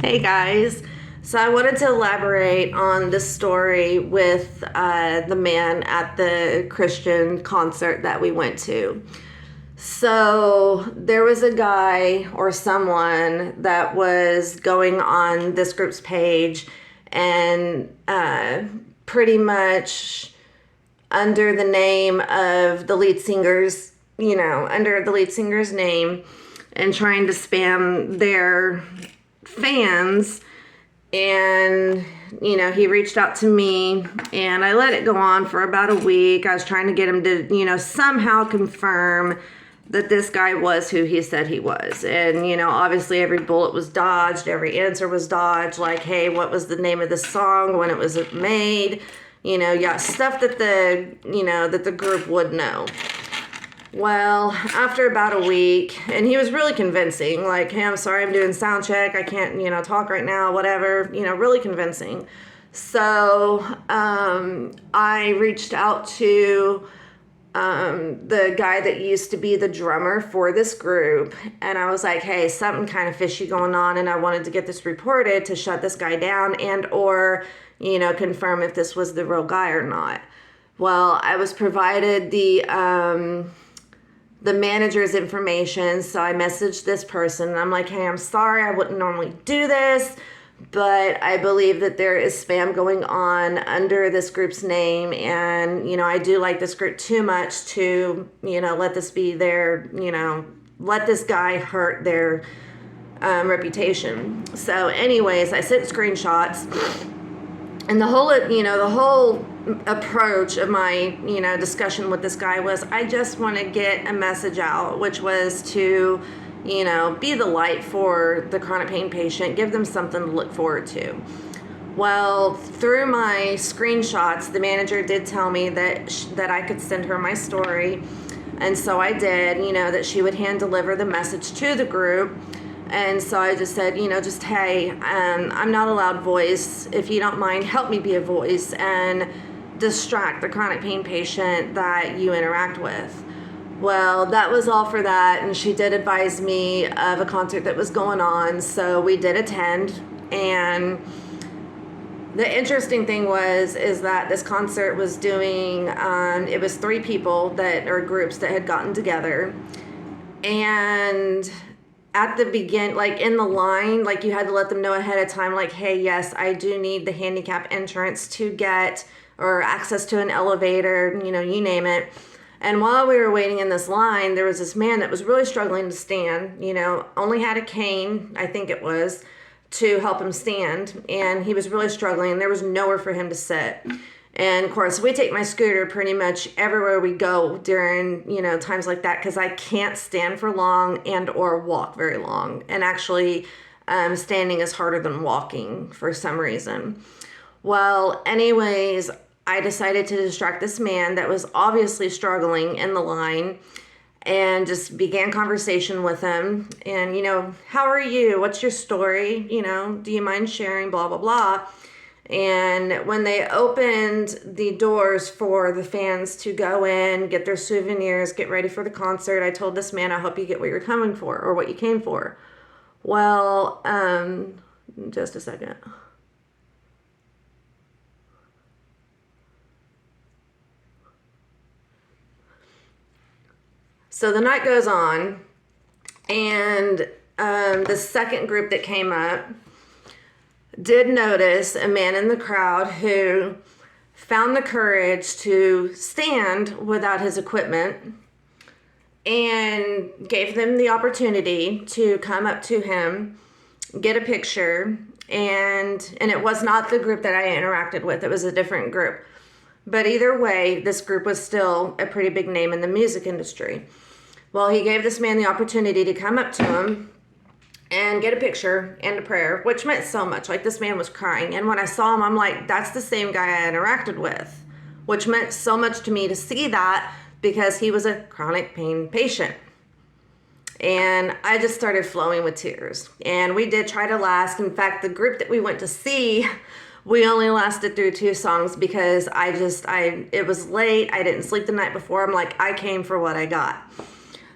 Hey guys. So I wanted to elaborate on this story with the man at the Christian concert that we went to. So there was a guy or someone that was going on this group's page and pretty much under the name of the lead singer's, under the lead singer's name and trying to spam their fans. And he reached out to me and I let it go on for about a week. I was trying to get him to somehow confirm that this guy was who he said he was. And obviously every bullet was dodged, every answer was dodged, like, hey, what was the name of the song, when it was made, stuff that the group would know. Well, after about a week, and he was really convincing, like, hey, I'm sorry, I'm doing sound check, I can't, talk right now, whatever, really convincing. So I reached out to the guy that used to be the drummer for this group, and I was like, hey, something kind of fishy going on, and I wanted to get this reported to shut this guy down and or, confirm if this was the real guy or not. Well, I was provided the manager's information, so I messaged this person and I'm like, hey, I'm sorry, I wouldn't normally do this, but I believe that there is spam going on under this group's name, and I do like this group too much to let this be their let this guy hurt their reputation. So anyways, I sent screenshots, and the whole approach of my discussion with this guy was, I just want to get a message out, which was to be the light for the chronic pain patient, give them something to look forward to. Well, through my screenshots, the manager did tell me that I could send her my story, and so I did, that she would hand deliver the message to the group. And so I just said, hey, I'm not a loud voice. If you don't mind, help me be a voice and distract the chronic pain patient that you interact with. Well, that was all for that. And she did advise me of a concert that was going on. So we did attend. And the interesting thing is that this concert was doing, it was 3 people or groups that had gotten together. And at the begin, like in the line, like you had to let them know ahead of time, like, hey, yes, I do need the handicap entrance to get, or access to an elevator, you name it. And while we were waiting in this line, there was this man that was really struggling to stand, only had a cane, I think it was, to help him stand. And he was really struggling. There was nowhere for him to sit. And of course, we take my scooter pretty much everywhere we go during, times like that, because I can't stand for long and or walk very long. And actually, standing is harder than walking for some reason. Well, anyways, I decided to distract this man that was obviously struggling in the line and just began conversation with him. And, how are you? What's your story? Do you mind sharing? Blah, blah, blah. And when they opened the doors for the fans to go in, get their souvenirs, get ready for the concert, I told this man, I hope you get what you're coming for, or what you came for. Well, just a second. So the night goes on, and the second group that came up did notice a man in the crowd who found the courage to stand without his equipment and gave them the opportunity to come up to him, get a picture, and it was not the group that I interacted with. It was a different group. But either way, this group was still a pretty big name in the music industry. Well, he gave this man the opportunity to come up to him and get a picture and a prayer, which meant so much. Like, this man was crying. And when I saw him, I'm like, that's the same guy I interacted with, which meant so much to me to see that, because he was a chronic pain patient. And I just started flowing with tears. And we did try to last. In fact, the group that we went to see, we only lasted through 2 songs because it was late. I didn't sleep the night before. I'm like, I came for what I got.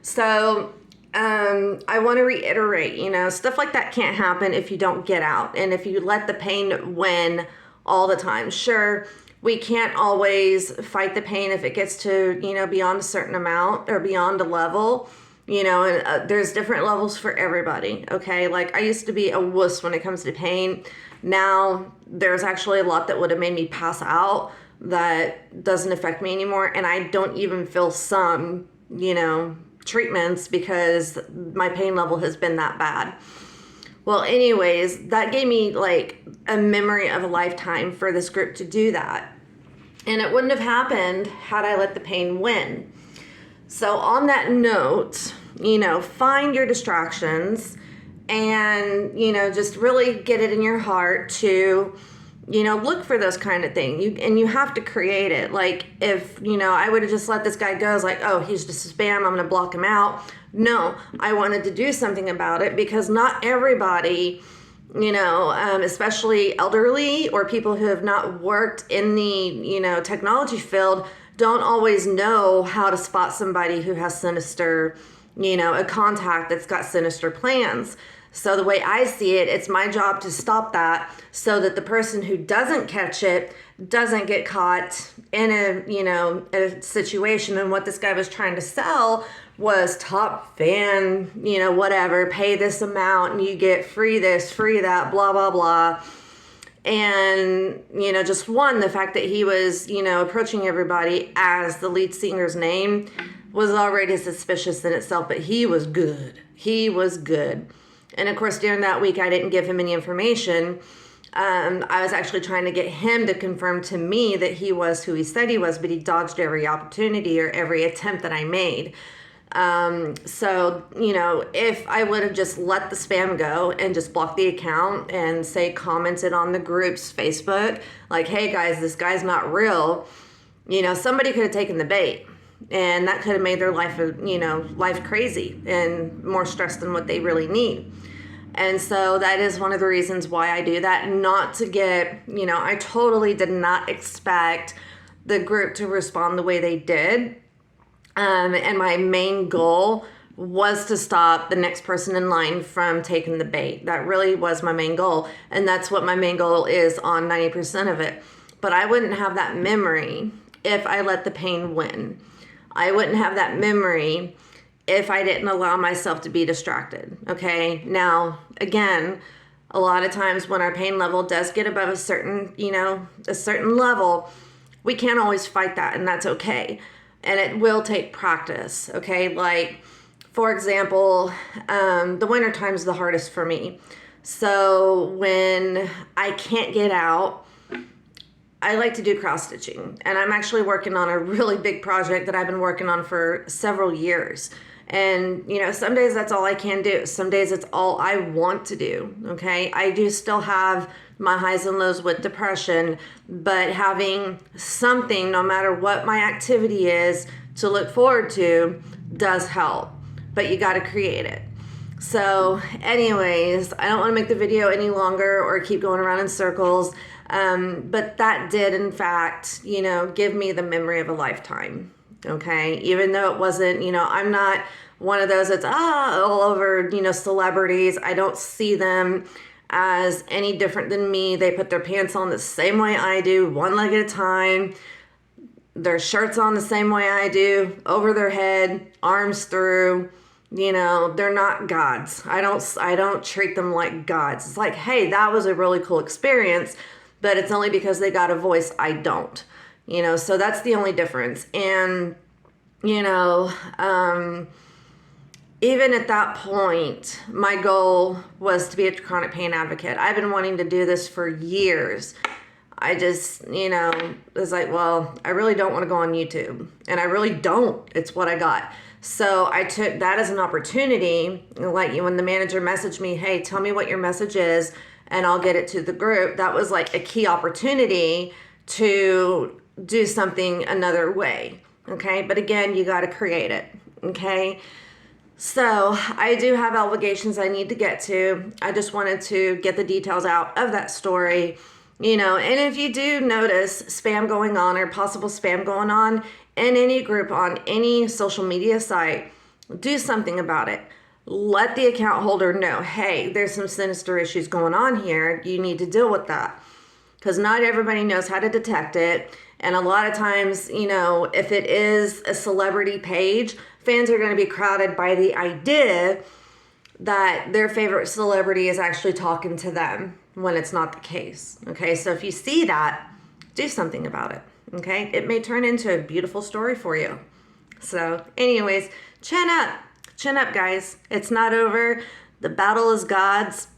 So I want to reiterate, stuff like that can't happen if you don't get out and if you let the pain win all the time. Sure, we can't always fight the pain if it gets to, beyond a certain amount or beyond a level, and there's different levels for everybody. Okay. Like, I used to be a wuss when it comes to pain. Now there's actually a lot that would have made me pass out that doesn't affect me anymore. And I don't even feel some, treatments because my pain level has been that bad. Well, anyways, that gave me like a memory of a lifetime for this group to do that. And it wouldn't have happened had I let the pain win. So on that note, find your distractions and, just really get it in your heart to, look for those kind of things. You have to create it. Like, if, I would have just let this guy go, it's like, oh, he's just a spam, I'm going to block him out. No, I wanted to do something about it because not everybody, especially elderly or people who have not worked in the, technology field, don't always know how to spot somebody who has sinister, a contact that's got sinister plans. So the way I see it, it's my job to stop that so that the person who doesn't catch it doesn't get caught in a situation. And what this guy was trying to sell was top fan, whatever, pay this amount and you get free this, free that, blah, blah, blah. And, just the fact that he was, approaching everybody as the lead singer's name was already suspicious in itself, but he was good. He was good. And of course, during that week, I didn't give him any information. I was actually trying to get him to confirm to me that he was who he said he was, but he dodged every opportunity or every attempt that I made. So, if I would have just let the spam go and just blocked the account and say commented on the group's Facebook, like, hey guys, this guy's not real, somebody could have taken the bait and that could have made their life, life crazy and more stress than what they really need. And so that is one of the reasons why I do that, not to get, I totally did not expect the group to respond the way they did. And my main goal was to stop the next person in line from taking the bait. That really was my main goal. And that's what my main goal is on 90% of it. But I wouldn't have that memory if I let the pain win. I wouldn't have that memory if I didn't allow myself to be distracted. Okay. Now, again, a lot of times when our pain level does get above a certain level, we can't always fight that, and that's okay. And it will take practice. Okay. Like, for example, the winter time is the hardest for me. So when I can't get out, I like to do cross stitching, and I'm actually working on a really big project that I've been working on for several years. And, some days that's all I can do. Some days it's all I want to do. Okay. I do still have my highs and lows with depression, but having something, no matter what my activity is, to look forward to does help, but you got to create it. So anyways, I don't want to make the video any longer or keep going around in circles. But that did, in fact, give me the memory of a lifetime. Okay. Even though it wasn't, I'm not one of those that's all over, celebrities. I don't see them as any different than me. They put their pants on the same way I do, one leg at a time. Their shirts on the same way I do, over their head, arms through. They're not gods. I don't treat them like gods. It's like, hey, that was a really cool experience, but it's only because they got a voice. I don't. So that's the only difference. And, even at that point, my goal was to be a chronic pain advocate. I've been wanting to do this for years. I just, was like, well, I really don't want to go on YouTube. And I really don't. It's what I got. So I took that as an opportunity. Like, when the manager messaged me, hey, tell me what your message is, and I'll get it to the group. That was like a key opportunity to do something another way. Okay. But again, you got to create it. Okay. So I do have obligations I need to get to. I just wanted to get the details out of that story, and if you do notice spam going on or possible spam going on in any group on any social media site, do something about it. let the account holder know, hey, there's some sinister issues going on here. You need to deal with that. Because not everybody knows how to detect it. And a lot of times, you know, if it is a celebrity page, fans are going to be crowded by the idea that their favorite celebrity is actually talking to them when it's not the case. Okay, so if you see that, do something about it. Okay, it may turn into a beautiful story for you. So, anyways, chin up, guys. It's not over. The battle is God's.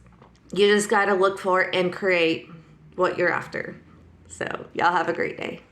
You just got to look for and create what you're after. So, y'all have a great day.